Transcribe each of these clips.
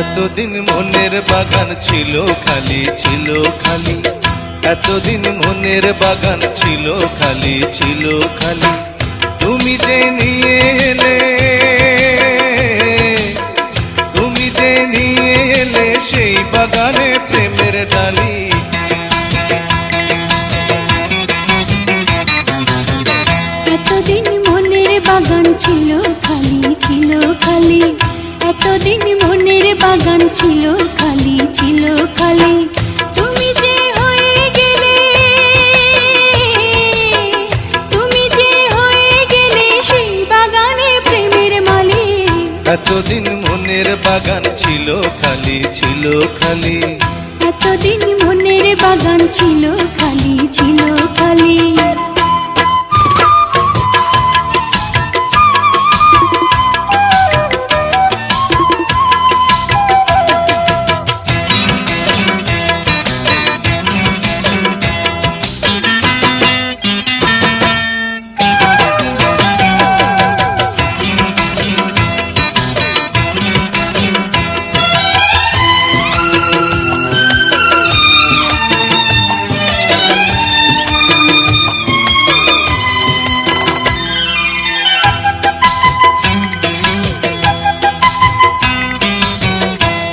এতদিন মনের বাগান ছিল খালি ছিল খালি, এতদিন মনের বাগান ছিল খালি ছিল খালি। তুমি যে নিয়ে এলে, তুমি যে নিয়ে এলে সেই বাগানে প্রেমের ডালি। এতদিন মনের বাগান ছিল খালি ছিল খালি, এতদিন মনের বাগান ছিল খালি ছিল খালি। তুমি যে হয়ে গেলে, তুমি যে হয়ে গেলে সেই বাগানে প্রেমের মালিক। এতদিন মনের বাগান ছিল খালি ছিল খালি, এতদিন মনের বাগান ছিল খালি ছিল খালি।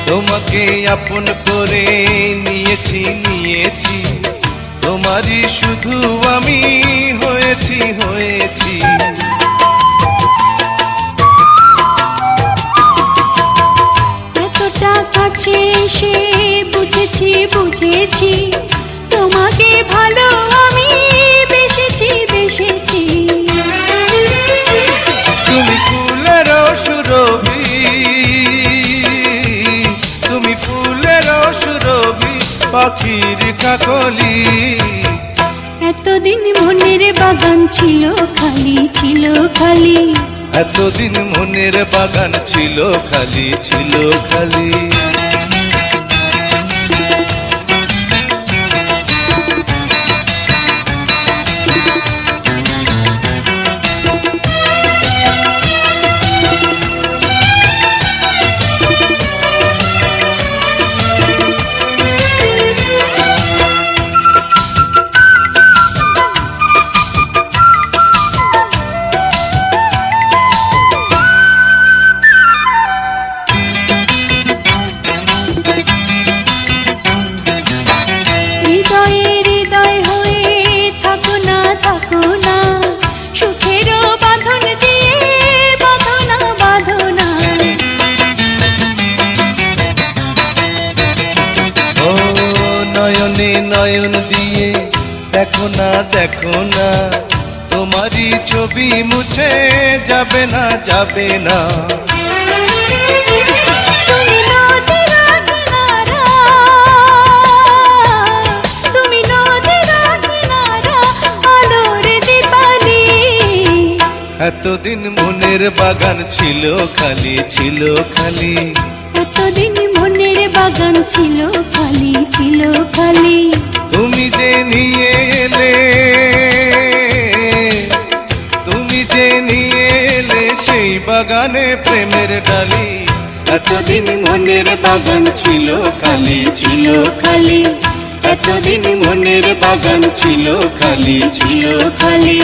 তোমাকে আপন করে নিয়েছি নিয়েছি, তোমারই শুধু আমি হয়েছি হয়েছি। এতটা কাছে এসে বুঝেছি বুঝেছি, তোমাকে ভালো আমি বেসেছি বেসেছি। তুমি ফুলের সুরভি, তুমি ফুলের সুরভি পাখির কাকলি। এতদিন মনের বাগান ছিল খালি ছিল খালি, এতদিন মনের বাগান ছিল খালি ছিল খালি। নয়ন দিয়ে দেখো না দেখো না, তোমারই ছবি মুছে যাবে না যাবে না। তুমি নদীর কিনারা, তুমি নদীর কিনারা আলোর দীপালি। এতদিন মনের বাগান ছিল খালি ছিল খালি, এতদিন মনের বাগান ছিল খালি ছিল খালি। তুমি যে নিয়ে এলে, তুমি যে নিয়ে এলে সেই বাগানে প্রেমের ডালি। এতদিন মনের বাগান ছিল খালি ছিল খালি, এতদিন মনের বাগান ছিল খালি ছিল খালি।